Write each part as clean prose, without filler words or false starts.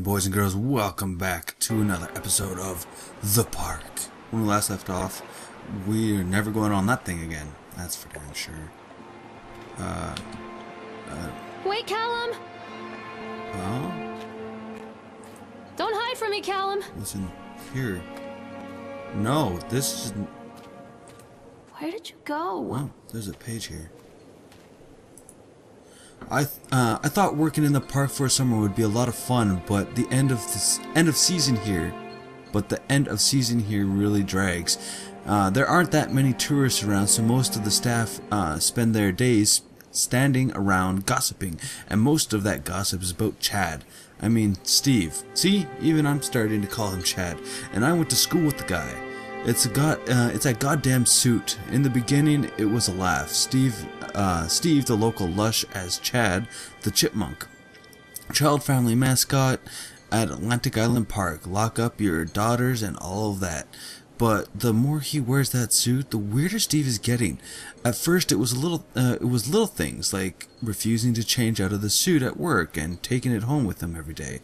boys and girls, welcome back to another episode of The Park. When we last left off, we're never going on that thing again. That's for damn sure. Wait, Callum! Oh? Don't hide from me, Callum! Listen, here. No, this is... Where did you go? Oh, there's a page here. I thought working in the park for a summer would be a lot of fun, but the end of season here really drags. There aren't that many tourists around, so most of the staff spend their days standing around gossiping, and most of that gossip is about Chad. I mean, Steve. See, even I'm starting to call him Chad, and I went to school with the guy. It's that goddamn suit. In the beginning, it was a laugh. Steve, the local lush, as Chad, the chipmunk. Child family mascot at Atlantic Island Park. Lock up your daughters and all of that. But the more he wears that suit, the weirder Steve is getting. At first, it was little things like refusing to change out of the suit at work and taking it home with him every day.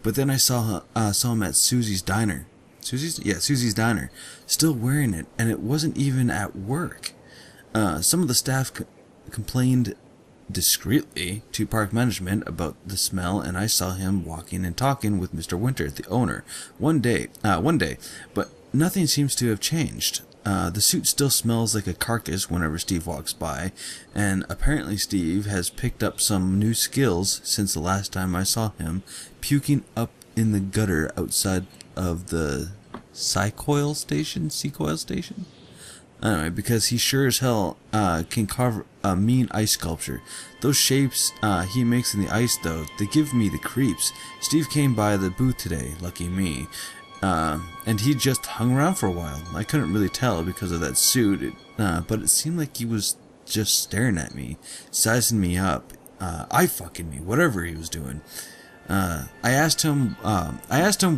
But then I saw him at Susie's diner. Susie's diner, still wearing it, and it wasn't even at work. Some of the staff complained discreetly to park management about the smell, and I saw him walking and talking with Mr. Winter, the owner, one day, but nothing seems to have changed. The suit still smells like a carcass whenever Steve walks by, and apparently Steve has picked up some new skills since the last time I saw him, puking up in the gutter outside of the Seacoil station? Anyway, because he sure as hell can carve a mean ice sculpture. Those shapes he makes in the ice, though, they give me the creeps. Steve came by the booth today, lucky me, and he just hung around for a while. I couldn't really tell because of that suit, but it seemed like he was just staring at me, sizing me up, eye-fucking me, whatever he was doing. I asked him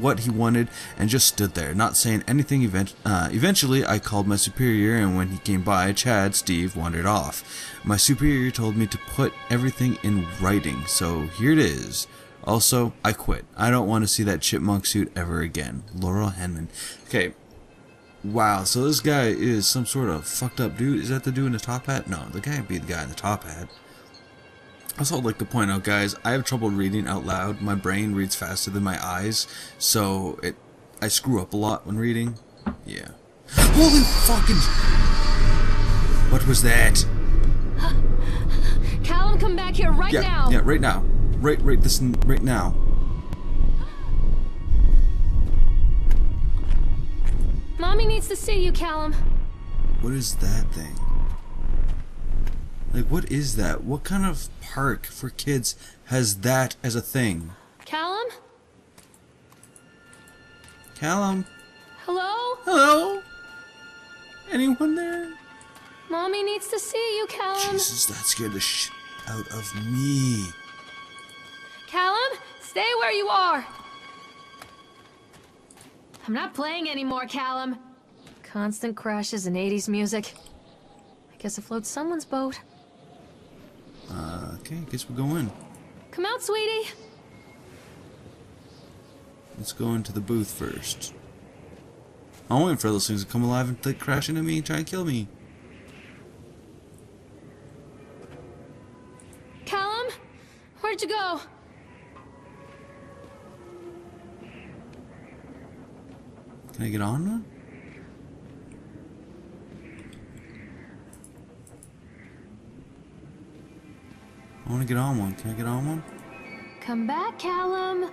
what he wanted and just stood there, not saying anything. Eventually, I called my superior, and when he came by, Steve wandered off. My superior told me to put everything in writing, so here it is. Also, I quit. I don't want to see that chipmunk suit ever again. Laurel Henman. Okay. Wow, so this guy is some sort of fucked up dude. Is that the dude in the top hat? No, the guy would be the guy in the top hat. Also, I'd like to point out, guys, I have trouble reading out loud. My brain reads faster than my eyes, so I screw up a lot when reading. Yeah. Holy fucking... What was that? Callum, come back here right now. Yeah, right now. Right now. Mommy needs to see you, Callum. What is that thing? Like, what is that? What kind of park for kids has that as a thing? Callum? Callum? Hello? Hello? Anyone there? Mommy needs to see you, Callum. Jesus, that scared the shit out of me. Callum, stay where you are. I'm not playing anymore, Callum. Constant crashes and 80s music. I guess it floats someone's boat. Okay, guess we're going. Come out, sweetie. Let's go into the booth first. I'm waiting for those things to come alive and like, crash into me and try and kill me. Callum, where'd you go? Can I get on one? I want to get on one. Can I get on one? Come back, Callum.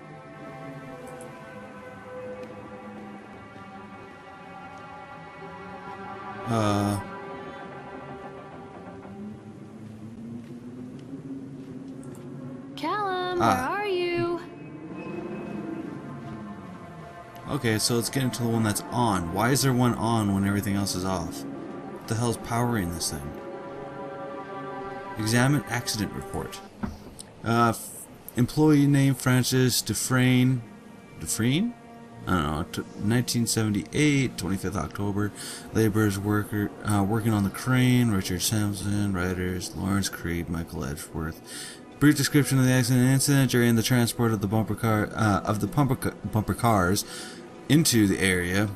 Callum, where are you? Okay, so let's get into the one that's on. Why is there one on when everything else is off? What the hell's powering this thing? Examine accident report. Employee name Francis Dufresne. Dufresne? I don't know. 1978, 25th October. Laborers working on the crane. Richard Sampson. Writers Lawrence Creed, Michael Edgeworth. Brief description of the accident and incident during the transport of the bumper cars into the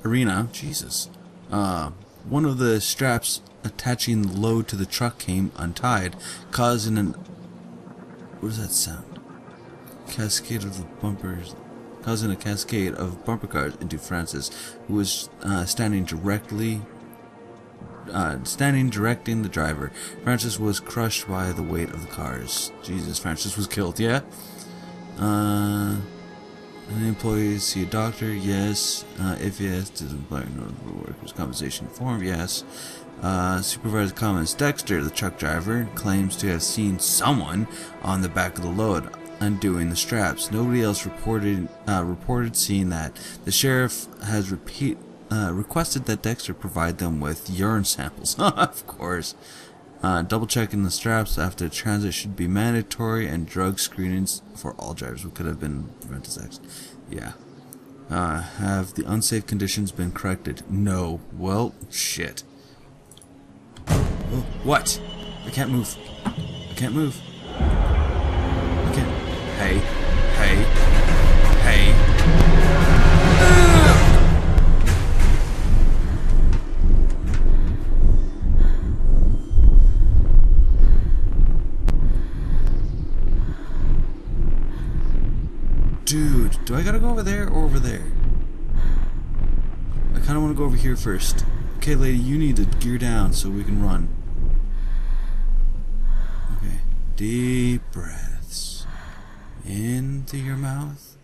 arena. Jesus. One of the straps attaching the load to the truck came untied, causing an... What does that sound? Cascade of the bumpers... Causing a cascade of bumper cars into Francis, who was standing directing the driver. Francis was crushed by the weight of the cars. Jesus, Francis was killed, yeah? Any employees see a doctor? Yes. If yes, does the employer notify workers' compensation form? Yes. Supervisor comments. Dexter, the truck driver, claims to have seen someone on the back of the load undoing the straps. Nobody else reported seeing that. The sheriff has requested that Dexter provide them with urine samples. Of course. Double checking the straps after transit should be mandatory, and drug screenings for all drivers who could have been prevented sex. Yeah. Have the unsafe conditions been corrected? No. Well, shit. Oh, what? I can't move. I can't move. I can't. Hey. Hey. Hey. Dude, do I gotta go over there or over there? I kinda wanna go over here first. Okay, lady, you need to gear down so we can run. Okay. Deep breaths. In through your mouth,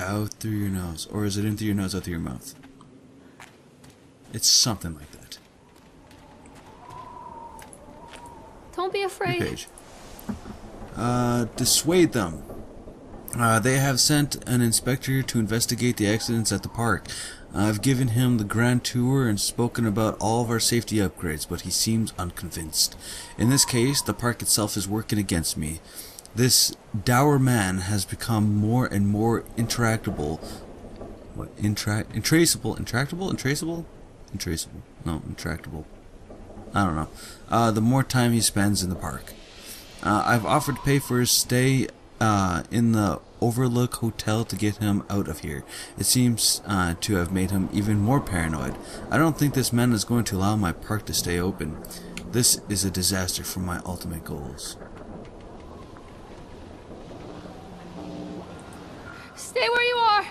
out through your nose. Or is it in through your nose, out through your mouth? It's something like that. Don't be afraid. Page. Dissuade them. They have sent an inspector to investigate the accidents at the park. I've given him the grand tour and spoken about all of our safety upgrades, but he seems unconvinced. In this case, the park itself is working against me. This dour man has become more and more intractable. What? Intraceable? No, intractable. I don't know. The more time he spends in the park. I've offered to pay for his stay in the Overlook Hotel to get him out of here. It seems to have made him even more paranoid. I don't think this man is going to allow my park to stay open. This is a disaster for my ultimate goals. Stay where you are.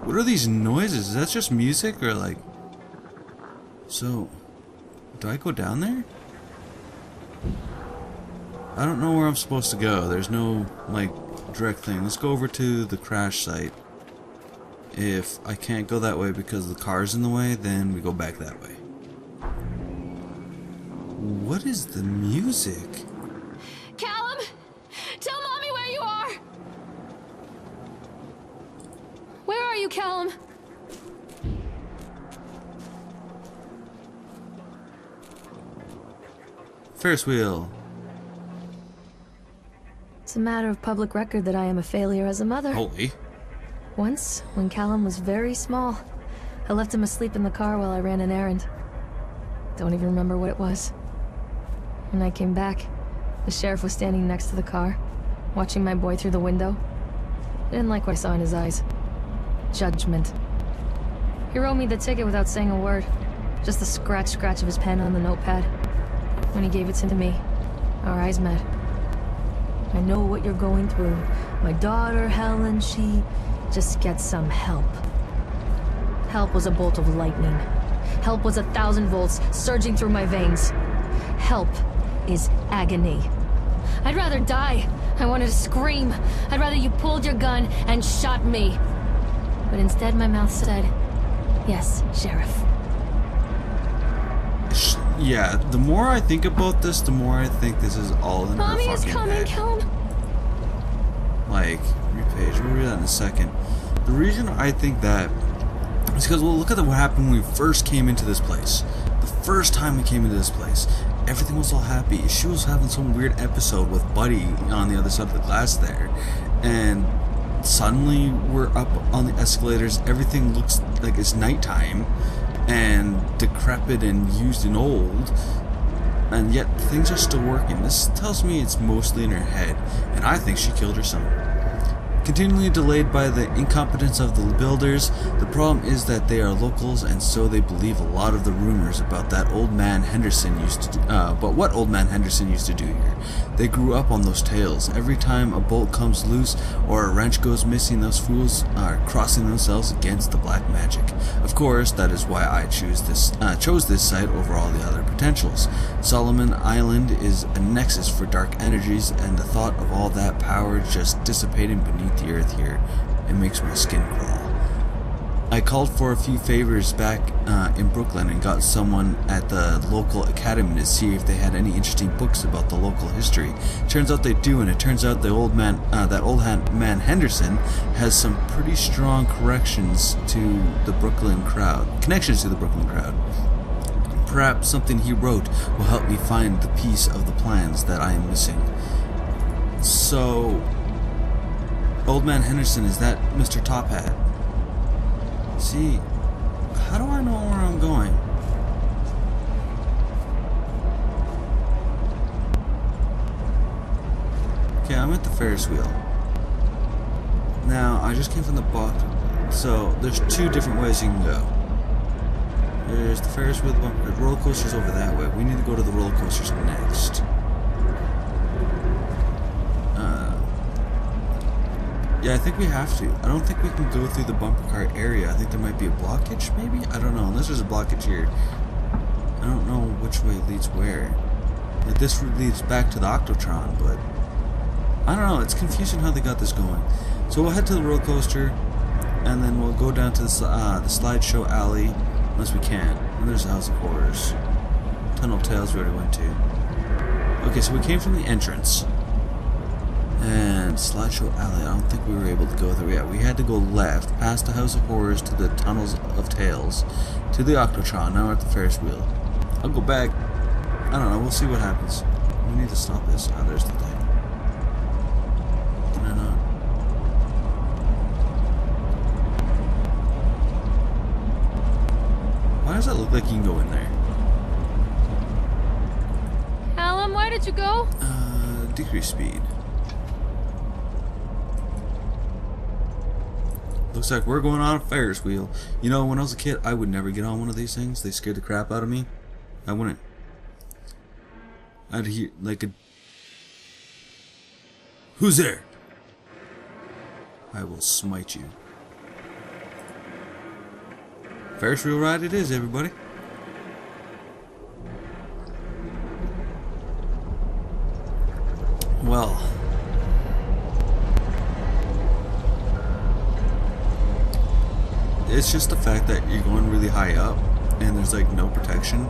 What are these noises? Is that just music or like... So... Do I go down there? I don't know where I'm supposed to go. There's no, like, direct thing. Let's go over to the crash site. If I can't go that way because the car's in the way, then we go back that way. What is the music? Callum! Tell Mommy where you are! Where are you, Callum? Ferris wheel. It's a matter of public record that I am a failure as a mother. Holy. Once, when Callum was very small, I left him asleep in the car while I ran an errand. Don't even remember what it was. When I came back, the sheriff was standing next to the car, watching my boy through the window. I didn't like what I saw in his eyes. Judgment. He wrote me the ticket without saying a word. Just the scratch of his pen on the notepad. When he gave it to me, our eyes met. I know what you're going through. My daughter, Helen, she just gets some help. Help was a bolt of lightning. Help was 1,000 volts surging through my veins. Help is agony. I'd rather die. I wanted to scream. I'd rather you pulled your gun and shot me. But instead my mouth said, yes, Sheriff. Yeah, the more I think about this, the more I think this is all in Mommy her fucking is coming, head. Callum. Like, repage, we'll read that in a second. The reason I think that is because, well, look at what happened when we first came into this place. The first time we came into this place, everything was all happy. She was having some weird episode with Buddy on the other side of the glass there. And suddenly we're up on the escalators, everything looks like it's nighttime and decrepit and used and old, and yet things are still working. This tells me it's mostly in her head, and I think she killed her son. Continually delayed by the incompetence of the builders, the problem is that they are locals, and so they believe a lot of the rumors about that old man Henderson used to but what old man Henderson used to do here. They grew up on those tales. Every time a bolt comes loose or a wrench goes missing, those fools are crossing themselves against the black magic. Of course, that is why I chose this site over all the other potentials. Solomon Island is a nexus for dark energies, and the thought of all that power just dissipating beneath the earth here, it makes my skin crawl. I called for a few favors back in Brooklyn and got someone at the local academy to see if they had any interesting books about the local history. Turns out they do, and it turns out that old man Henderson has some pretty strong connections to the Brooklyn crowd. Perhaps something he wrote will help me find the piece of the plans that I am missing. So, old man Henderson, is that Mr. Top Hat? See, how do I know where I'm going? Okay, I'm at the Ferris wheel. Now, I just came from the box, so there's two different ways you can go. There's the Ferris wheel, the roller coaster's over that way. We need to go to the roller coasters next. Yeah, I think we have to. I don't think we can go through the bumper car area. I think there might be a blockage, maybe? I don't know. Unless there's a blockage here. I don't know which way leads where. Like, this route leads back to the Octotron, but I don't know. It's confusing how they got this going. So we'll head to the roller coaster, and then we'll go down to the slideshow alley, unless we can. And there's the House of Horrors. Tunnel of Tales we already went to. Okay, so we came from the entrance. And Slideshow Alley, I don't think we were able to go there yet. We had to go left, past the House of Horrors, to the Tunnels of Tales, to the Octotron. Now we're at the Ferris wheel. I'll go back. I don't know, we'll see what happens. We need to stop this. Ah, there's the thing. Can I not? Why does that look like you can go in there? Callum, where did you go? Decrease speed. Looks like we're going on a Ferris wheel. You know, when I was a kid, I would never get on one of these things. They scared the crap out of me. I wouldn't. I'd hear like a... Who's there? I will smite you. Ferris wheel ride it is, everybody. Well... it's just the fact that you're going really high up and there's like no protection.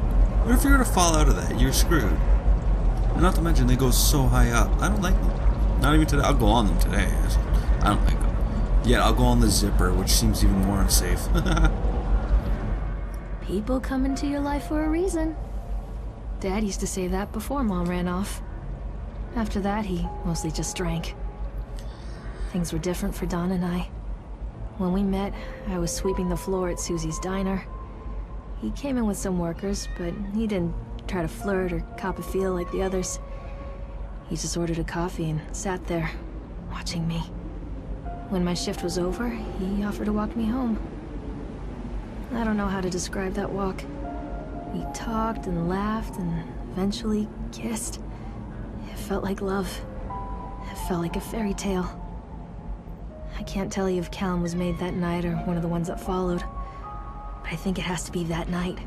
What if you were to fall out of that? You're screwed. And not to mention they go so high up. I don't like them. Not even today. I'll go on them today. I don't like them. Yeah, I'll go on the zipper, which seems even more unsafe. People come into your life for a reason. Dad used to say that before Mom ran off. After that, he mostly just drank. Things were different for Don and I. When we met, I was sweeping the floor at Susie's diner. He came in with some workers, but he didn't try to flirt or cop a feel like the others. He just ordered a coffee and sat there, watching me. When my shift was over, he offered to walk me home. I don't know how to describe that walk. We talked and laughed and eventually kissed. It felt like love. It felt like a fairy tale. I can't tell you if Callum was made that night or one of the ones that followed, but I think it has to be that night.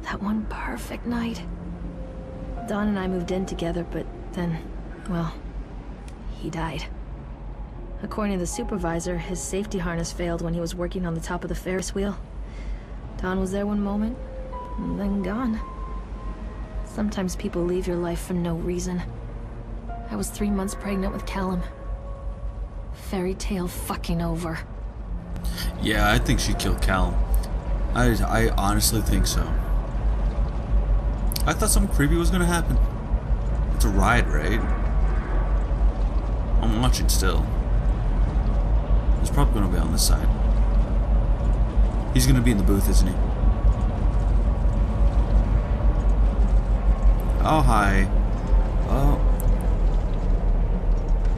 That one perfect night. Dawn and I moved in together, but then, well, he died. According to the supervisor, his safety harness failed when he was working on the top of the Ferris wheel. Dawn was there one moment, and then gone. Sometimes people leave your life for no reason. I was 3 months pregnant with Callum. Fairy tale fucking over. Yeah, I think she killed Callum. I honestly think so. I thought something creepy was gonna happen. It's a ride, right? I'm watching still. It's probably gonna be on this side. He's gonna be in the booth, isn't he? Oh, hi. Oh.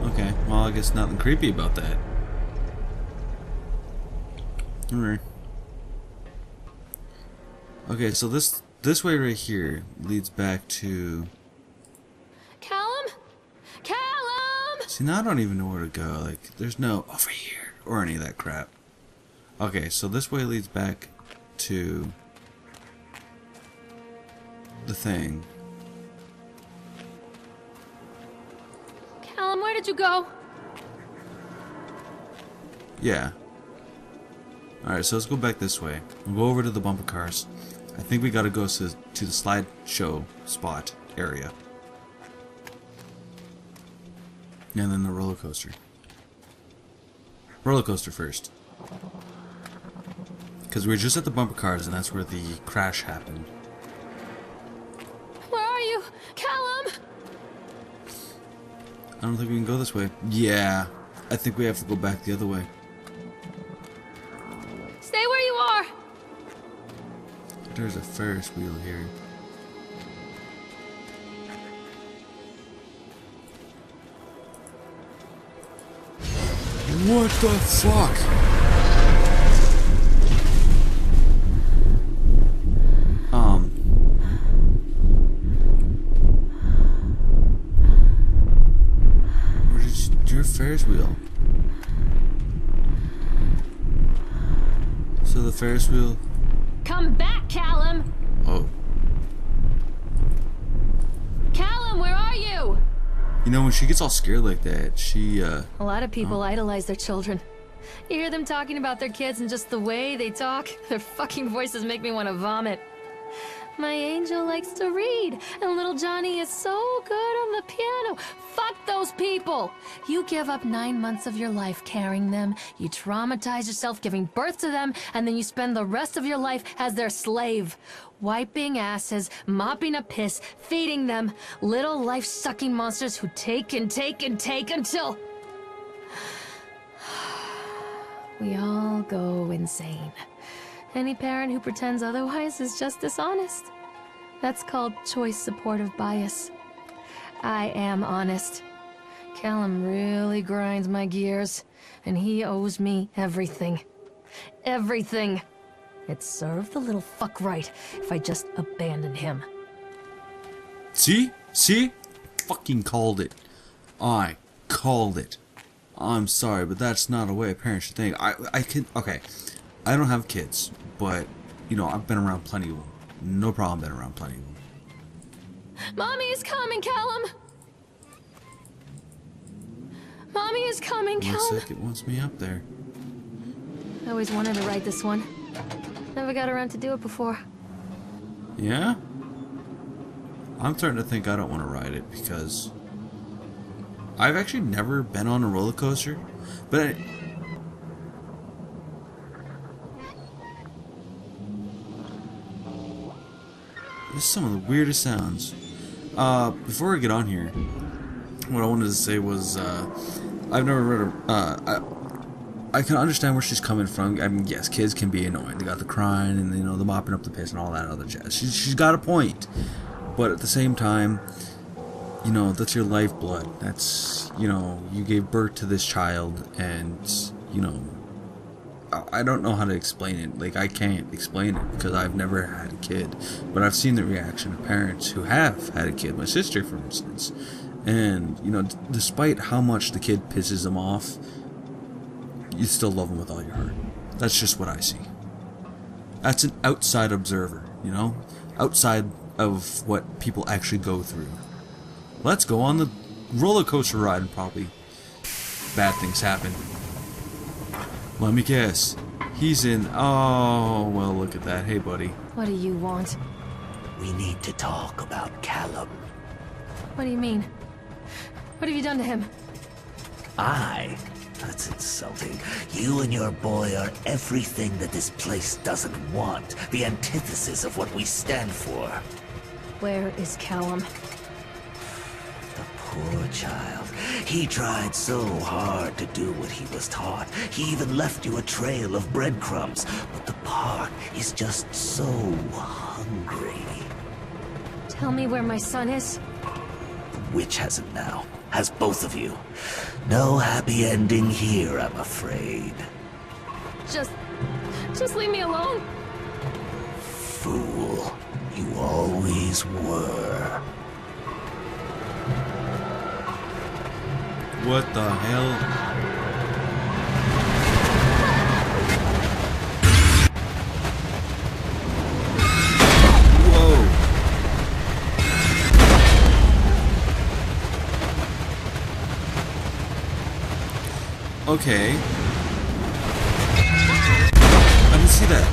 Okay, well, I guess nothing creepy about that. Alright. Okay, so this way right here leads back to... Callum? Callum! See, now I don't even know where to go. Like, there's no over here or any of that crap. Okay, so this way leads back to the thing. Callum, where did you go? Yeah. Alright, so let's go back this way. We'll go over to the bumper cars. I think we gotta go to the slideshow spot area. And then the roller coaster. Roller coaster first. Because we were just at the bumper cars and that's where the crash happened. Where are you? Callum! I don't think we can go this way. Yeah, I think we have to go back the other way. Stay where you are! There's a Ferris wheel here. What the fuck? Where's your Ferris wheel? So the Ferris wheel... Come back, Callum! Oh. Callum, where are you? You know, when she gets all scared like that, she, A lot of people idolize their children. You hear them talking about their kids and just the way they talk, their fucking voices make me want to vomit. My angel likes to read, and little Johnny is so good on the piano. Fuck those people! You give up 9 months of your life carrying them, you traumatize yourself giving birth to them, and then you spend the rest of your life as their slave. Wiping asses, mopping up piss, feeding them. Little life-sucking monsters who take and take and take until... we all go insane. Any parent who pretends otherwise is just dishonest. That's called choice supportive bias. I am honest. Callum really grinds my gears, and he owes me everything. Everything. It'd serve the little fuck right if I just abandoned him. See? See? Fucking called it. I called it. I'm sorry, but that's not a way a parent should think. I can... Okay. I don't have kids, but, you know, I've been around plenty of them. No problem being around plenty of them. Mommy is coming, Callum! Mommy is coming, Callum! Looks like it wants me up there. I always wanted to ride this one. Never got around to do it before. Yeah? I'm starting to think I don't want to ride it because I've actually never been on a roller coaster, but this is some of the weirdest sounds. Before I get on here, what I wanted to say was, I've never read I can understand where she's coming from. I mean, yes, kids can be annoying. They got the crying and, you know, the mopping up the piss and all that other jazz. She's got a point. But at the same time, you know, that's your lifeblood. That's, you know, you gave birth to this child and, you know, I don't know how to explain it. Like, I can't explain it because I've never had a kid. But I've seen the reaction of parents who have had a kid. My sister, for instance. And, you know, despite how much the kid pisses them off, you still love them with all your heart. That's just what I see. That's an outside observer, you know? Outside of what people actually go through. Let's go on the roller coaster ride and probably bad things happen. Let me guess. He's in... Oh, well, look at that. Hey, buddy. What do you want? We need to talk about Callum. What do you mean? What have you done to him? That's insulting. You and your boy are everything that this place doesn't want. The antithesis of what we stand for. Where is Callum? The Poor child. He tried so hard to do what he was taught. He even left you a trail of breadcrumbs. But the park is just so hungry. Tell me where my son is. The witch has him now. Has both of you. No happy ending here, I'm afraid. Just leave me alone. Fool. You always were. What the hell? Whoa. Okay. I didn't see that.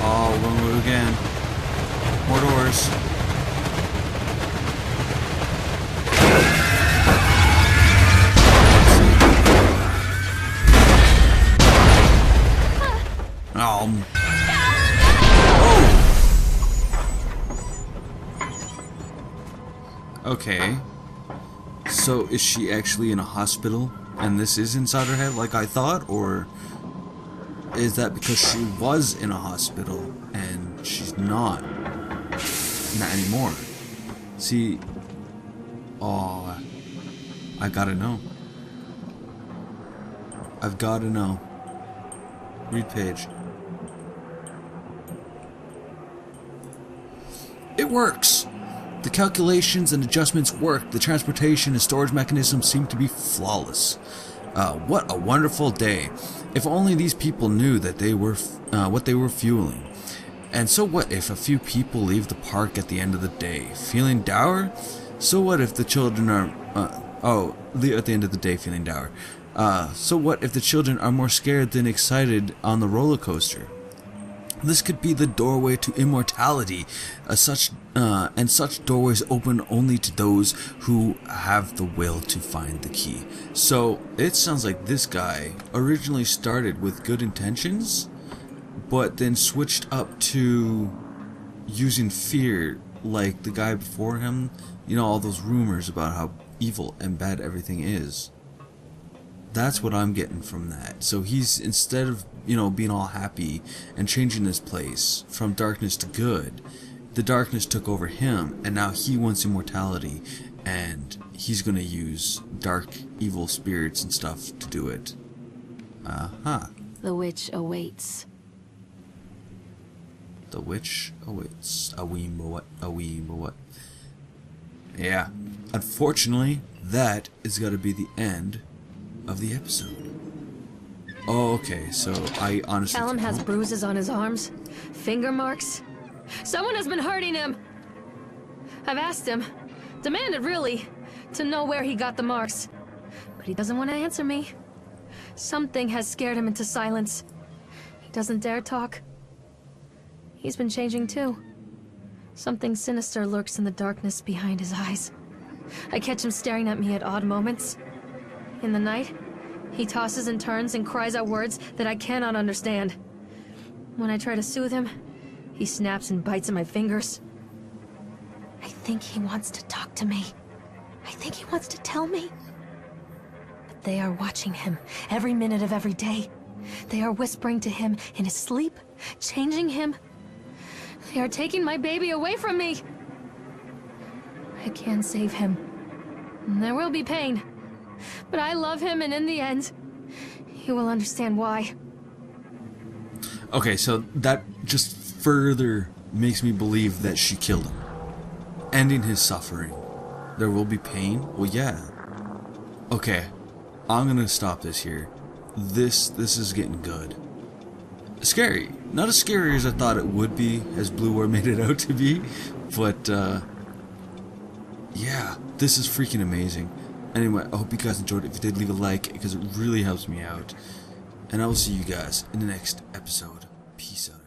Oh, wrong way again. More doors. Oh. Okay. So is she actually in a hospital and this is inside her head like I thought, or is that because she was in a hospital and she's not anymore? See, oh, I gotta know. I've gotta know. Read page. It works! The calculations and adjustments work. The transportation and storage mechanisms seem to be flawless. What a wonderful day. If only these people knew that they were what they were fueling. And so what if a few people leave the park at the end of the day feeling dour? So what if the children are at the end of the day feeling dour? So what if the children are more scared than excited on the roller coaster? This could be the doorway to immortality. Such doorways open only to those who have the will to find the key. So it sounds like this guy originally started with good intentions, but then switched up to using fear, like the guy before him. You know, all those rumors about how evil and bad everything is. That's what I'm getting from that. So he's, instead of, you know, being all happy and changing this place from darkness to good, the darkness took over him, and now he wants immortality, and he's gonna use dark, evil spirits and stuff to do it. The witch awaits. The witch awaits. A wee what? A wee what? Yeah. Unfortunately, that is gotta be the end of the episode. Oh, okay, so I honestly... Callum has bruises on his arms, finger marks. Someone has been hurting him. I've asked him, demanded really, to know where he got the marks. But he doesn't want to answer me. Something has scared him into silence. He doesn't dare talk. He's been changing too. Something sinister lurks in the darkness behind his eyes. I catch him staring at me at odd moments. In the night, he tosses and turns and cries out words that I cannot understand. When I try to soothe him, he snaps and bites at my fingers. I think he wants to talk to me. I think he wants to tell me. But they are watching him every minute of every day. They are whispering to him in his sleep, changing him. They are taking my baby away from me. I can't save him. There will be pain. But I love him, and in the end, he will understand why. Okay, so that just further makes me believe that she killed him, ending his suffering. There will be pain? Well, yeah. Okay, I'm gonna stop this here. This is getting good. Scary. Not as scary as I thought it would be, as Blue War made it out to be, but, yeah, this is freaking amazing. Anyway, I hope you guys enjoyed it. If you did, leave a like, because it really helps me out. And I will see you guys in the next episode. Peace out.